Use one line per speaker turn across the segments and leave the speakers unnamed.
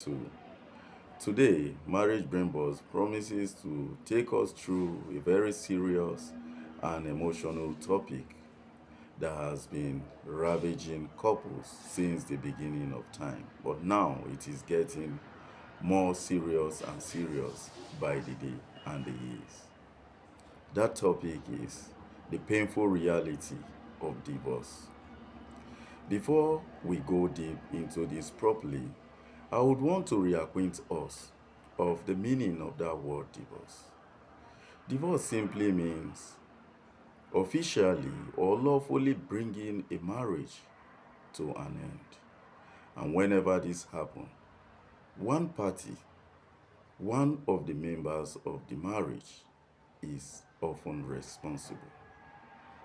Two. Today, Marriage Brain Boss promises to take us through a very serious and emotional topic that has been ravaging couples since the beginning of time. But now it is getting more serious and serious by the day and the years. That topic is the painful reality of divorce. Before we go deep into this properly, I would want to reacquaint us of the meaning of that word divorce. Divorce simply means officially or lawfully bringing a marriage to an end. And whenever this happens, one party, one of the members of the marriage is often responsible.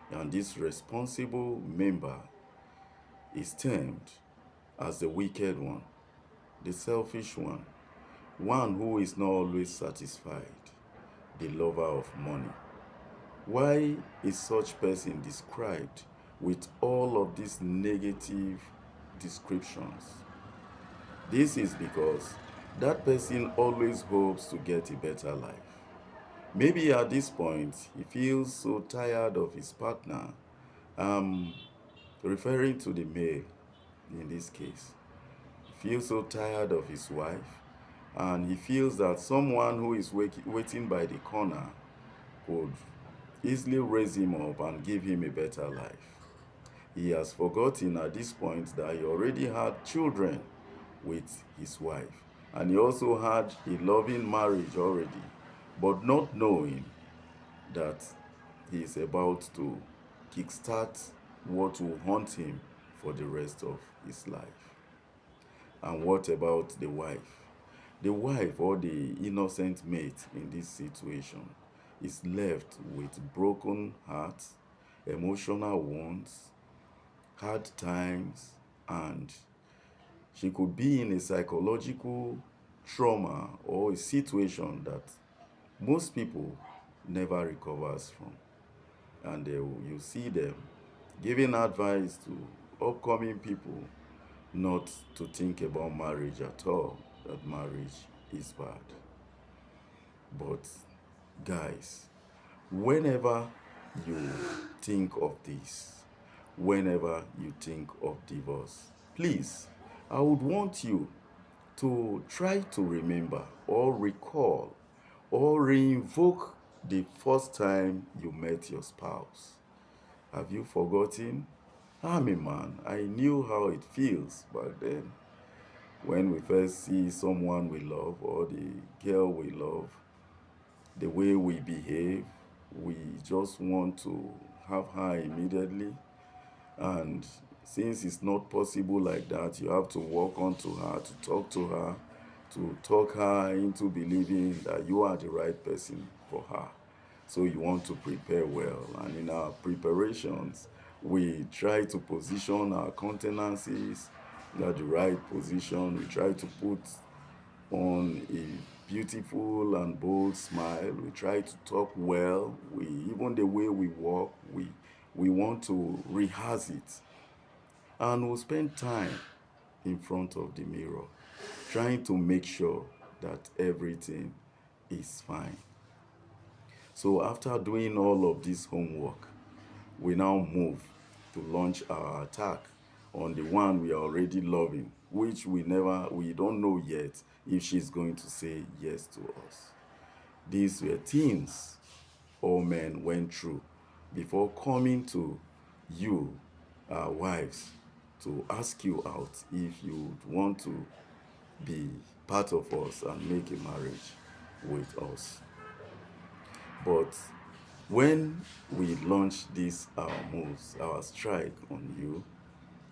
And this responsible member is termed as the wicked one, the selfish one who is not always satisfied, the lover of money. Why is such person described with all of these negative descriptions? This is because that person always hopes to get a better life. Maybe at this point, he feels so tired of his partner. I'm referring to the male in this case. He feels so tired of his wife, and he feels that someone who is waiting by the corner could easily raise him up and give him a better life. He has forgotten at this point that he already had children with his wife, and he also had a loving marriage already, but not knowing that he is about to kickstart what will haunt him for the rest of his life. And what about the wife? The wife or the innocent mate in this situation is left with broken hearts, emotional wounds, hard times, and she could be in a psychological trauma or a situation that most people never recovers from. And you see them giving advice to upcoming people not to think about marriage at all, that marriage is bad. But guys, whenever you think of this, whenever you think of divorce, please, I would want you to try to remember or recall or reinvoke the first time you met your spouse. Have you forgotten? I'm a man. I knew how it feels back then when we first see someone we love or the girl we love, the way we behave, we just want to have her immediately. And since it's not possible like that, you have to walk onto her, to talk her into believing that you are the right person for her. So you want to prepare well. And in our preparations, we try to position our countenances at the right position. We try to put on a beautiful and bold smile. We try to talk well. Even the way we walk, we want to rehearse it. And we'll spend time in front of the mirror, trying to make sure that everything is fine. So after doing all of this homework, we now move to launch our attack on the one we are already loving, which we don't know yet if she's going to say yes to us. These were things all men went through before coming to you, our wives, to ask you out if you would want to be part of us and make a marriage with us. But when we launched these our moves, our strike on you,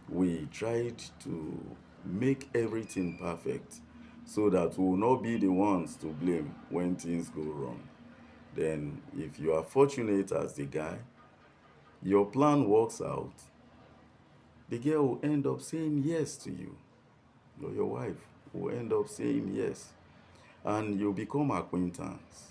we tried to make everything perfect so that we will not be the ones to blame when things go wrong. Then, if you are fortunate as the guy, your plan works out, the girl will end up saying yes to you, or your wife will end up saying yes, and you become acquaintance.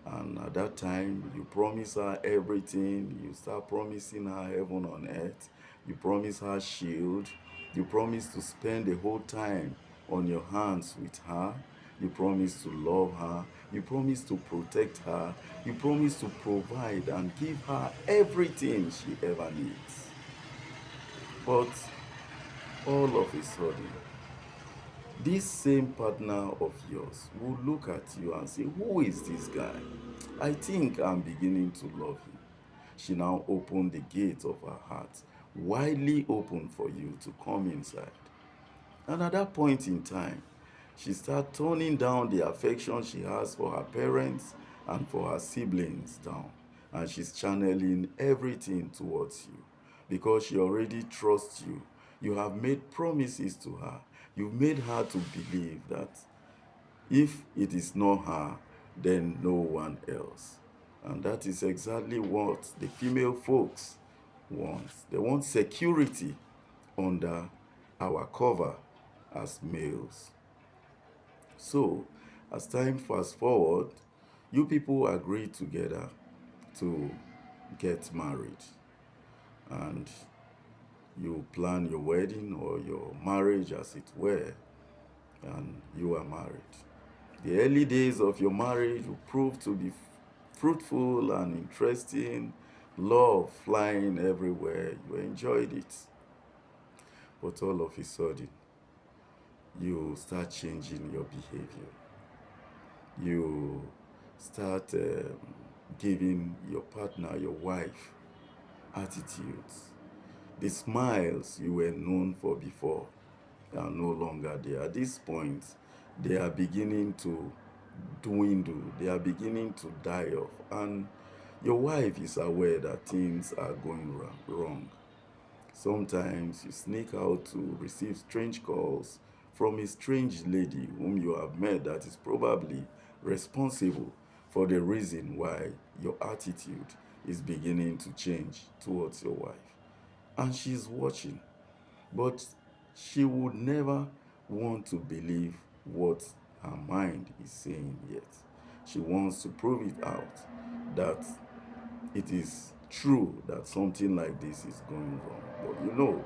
And at that time, you promise her everything. You start promising her heaven on earth. You promise her shield. You promise to spend the whole time on your hands with her. You promise to love her. You promise to protect her. You promise to provide and give her everything she ever needs. But all of a sudden, this same partner of yours will look at you and say, "Who is this guy? I think I'm beginning to love him." She now opened the gate of her heart, widely open for you to come inside. And at that point in time, she starts turning down the affection she has for her parents and for her siblings down. And she's channeling everything towards you because she already trusts you. You have made promises to her. You've made her to believe that if it is not her, then no one else. And that is exactly what the female folks want. They want security under our cover as males. So, as time fast forward, you people agree together to get married and you plan your wedding or your marriage as it were, and you are married. The early days of your marriage will prove to be fruitful and interesting, love flying everywhere. You enjoyed it. But all of a sudden, you start changing your behavior. You start giving your partner, your wife, attitudes. The smiles you were known for before are no longer there. At this point, they are beginning to dwindle, they are beginning to die off, and your wife is aware that things are going wrong. Sometimes you sneak out to receive strange calls from a strange lady whom you have met that is probably responsible for the reason why your attitude is beginning to change towards your wife. And she's watching, but she would never want to believe what her mind is saying yet. She wants to prove it out that it is true that something like this is going wrong.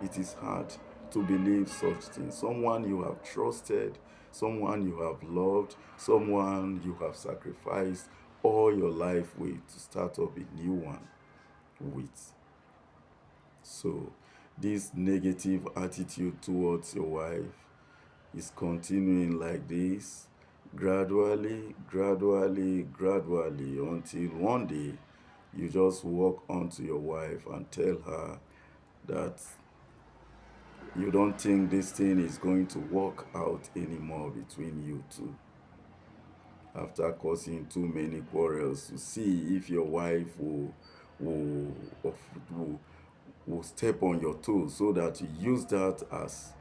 But it is hard to believe such things. Someone you have trusted, someone you have loved, someone you have sacrificed all your life with to start up a new one with. So, this negative attitude towards your wife is continuing like this, gradually, gradually, gradually, until one day you just walk onto your wife and tell her that you don't think this thing is going to work out anymore between you two. After causing too many quarrels to see if your wife will, will, will step on your toes so that you use that as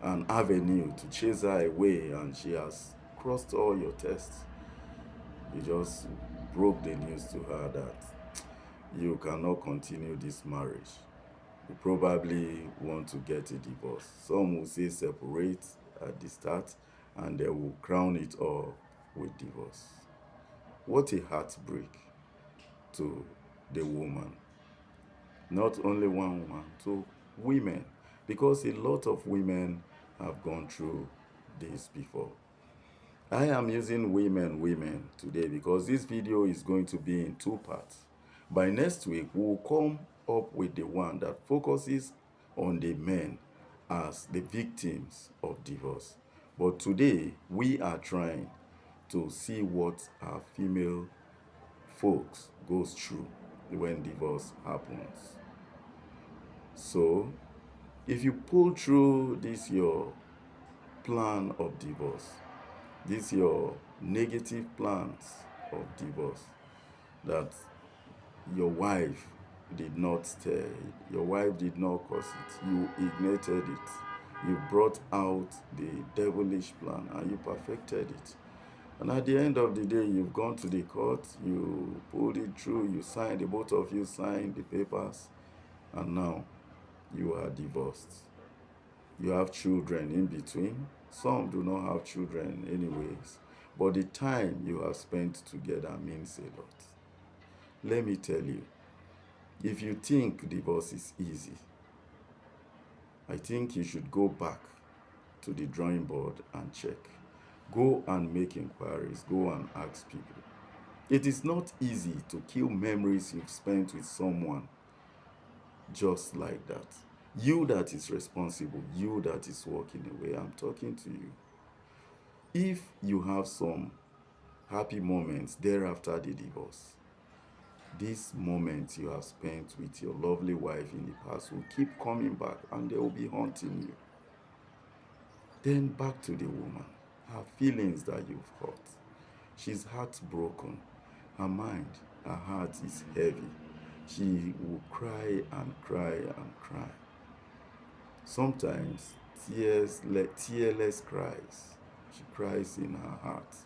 an avenue to chase her away and she has crossed all your tests. You just broke the news to her that you cannot continue this marriage. You probably want to get a divorce. Some will say separate at the start and they will crown it all with divorce. What a heartbreak to the woman. Not only one woman, to women. Because a lot of women have gone through this before. I am using women today because this video is going to be in two parts. By next week, we'll come up with the one that focuses on the men as the victims of divorce. But today, we are trying to see what our female folks goes through when divorce happens. So, if you pull through this your plan of divorce, this your negative plans of divorce that your wife did not stir, your wife did not cause it, you ignited it, you brought out the devilish plan and you perfected it. And at the end of the day, you've gone to the court, you pulled it through, you signed, the both of you signed the papers, and now you are divorced. You have children in between. Some do not have children anyways. But the time you have spent together means a lot. Let me tell you, if you think divorce is easy, I think you should go back to the drawing board and check. Go and make inquiries. Go and ask people. It is not easy to kill memories you've spent with someone just like that. You that is responsible, you that is walking away. I'm talking to you. If you have some happy moments thereafter the divorce, these moments you have spent with your lovely wife in the past will keep coming back and they will be haunting you. Then back to the woman, her feelings that you've hurt. She's heartbroken. Her mind, her heart is heavy. She will cry and cry and cry. Sometimes tearless cries. She cries in her heart.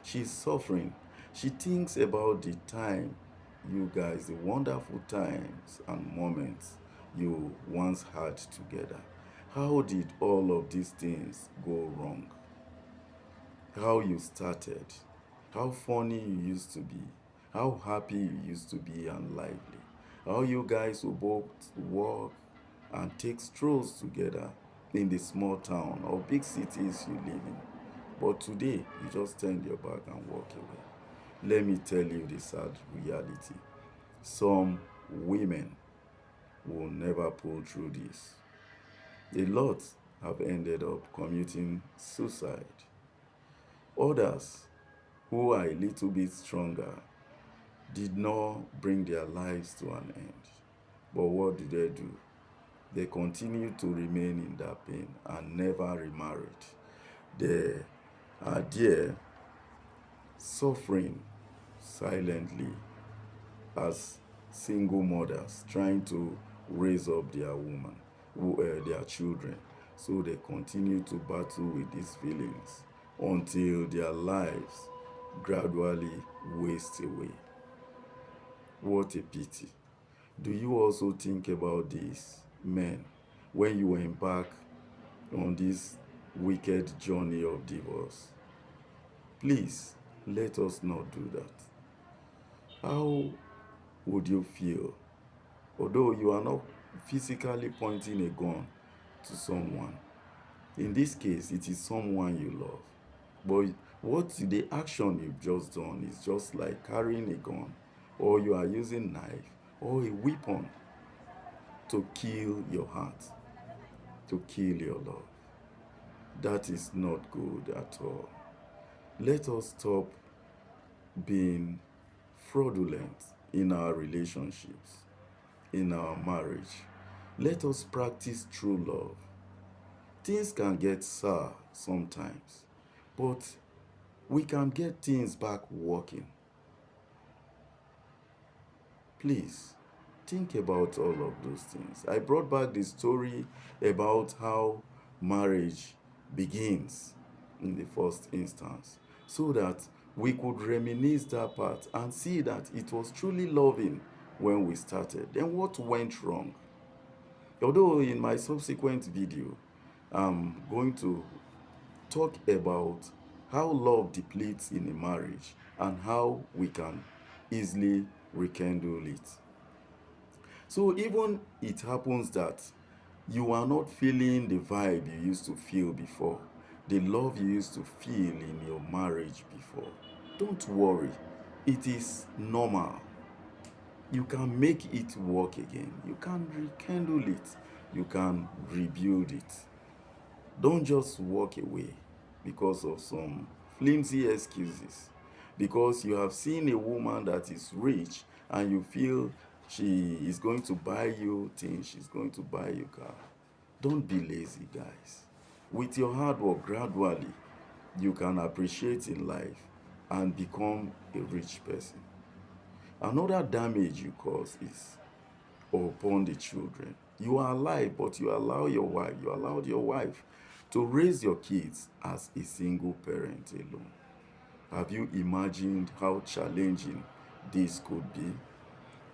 She's suffering. She thinks about the time you guys, the wonderful times and moments you once had together. How did all of these things go wrong? How you started, how funny you used to be, how happy you used to be and lively, how you guys will both walk and take strolls together in the small town or big cities you live in. But today, you just turn your back and walk away. Let me tell you the sad reality. Some women will never pull through this. A lot have ended up committing suicide. Others, who are a little bit stronger, did not bring their lives to an end. But what do? They continue to remain in that pain and never remarried. They are there suffering silently as single mothers trying to raise up their children. So they continue to battle with these feelings until their lives gradually waste away. What a pity. Do you also think about these men when you embark on this wicked journey of divorce? Please, let us not do that. How would you feel? Although you are not physically pointing a gun to someone, in this case, it is someone you love. But what the action you've just done is just like carrying a gun, or you are using knife or a weapon to kill your heart, to kill your love. That is not good at all. Let us stop being fraudulent in our relationships, in our marriage. Let us practice true love. Things can get sour sometimes, but we can get things back working. Please, think about all of those things. I brought back the story about how marriage begins in the first instance so that we could reminisce that part and see that it was truly loving when we started. Then what went wrong? Although in my subsequent video, I'm going to talk about how love depletes in a marriage and how we can easily rekindle it. So even it happens that you are not feeling the vibe you used to feel before, the love you used to feel in your marriage before. Don't worry, it is normal. You can make it work again. You can rekindle it. You can rebuild it. Don't just walk away because of some flimsy excuses. Because you have seen a woman that is rich and you feel she is going to buy you things, she's going to buy you car. Don't be lazy, guys. With your hard work, gradually, you can appreciate in life and become a rich person. Another damage you cause is upon the children. You are alive, but you allowed your wife to raise your kids as a single parent alone. Have you imagined how challenging this could be?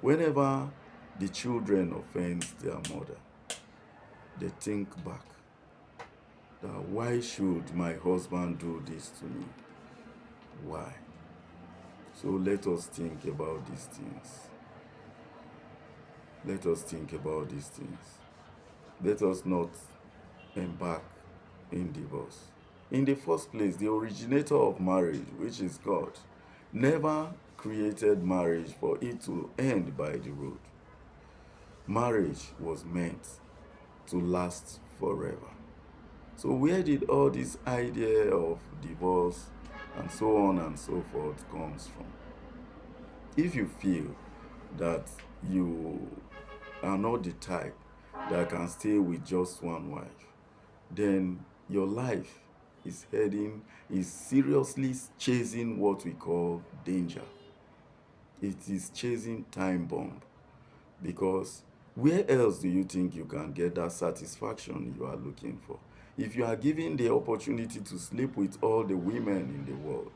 Whenever the children offend their mother, they think back that why should my husband do this to me? Why? So let us think about these things. Let us think about these things. Let us not embark in divorce. In the first place, the originator of marriage, which is God, never created marriage for it to end by the road. Marriage was meant to last forever. So where did all this idea of divorce and so on and so forth comes from? If you feel that you are not the type that can stay with just one wife, then your life is seriously chasing what we call danger. It is chasing time bomb, because where else do you think you can get that satisfaction you are looking for? If you are given the opportunity to sleep with all the women in the world,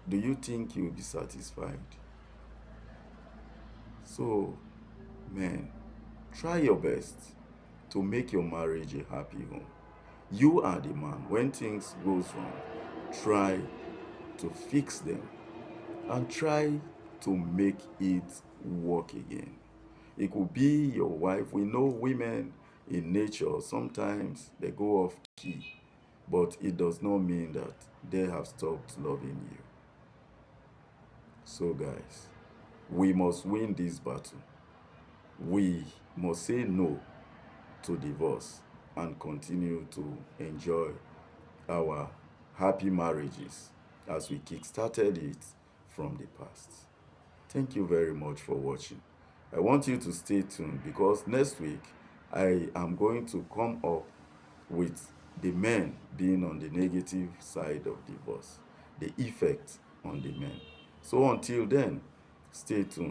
do you think you'll be satisfied? So, man, try your best to make your marriage a happy home. You are the man. When things goes wrong, try to fix them and try to make it work again. It could be your wife. We know women in nature, sometimes they go off key, but it does not mean that they have stopped loving you. So, guys, we must win this battle. We must say no to divorce and continue to enjoy our happy marriages as we kickstarted it from the past. Thank you very much for watching. I want you to stay tuned, because next week I am going to come up with the men being on the negative side of divorce, the effect on the men. So until then, stay tuned.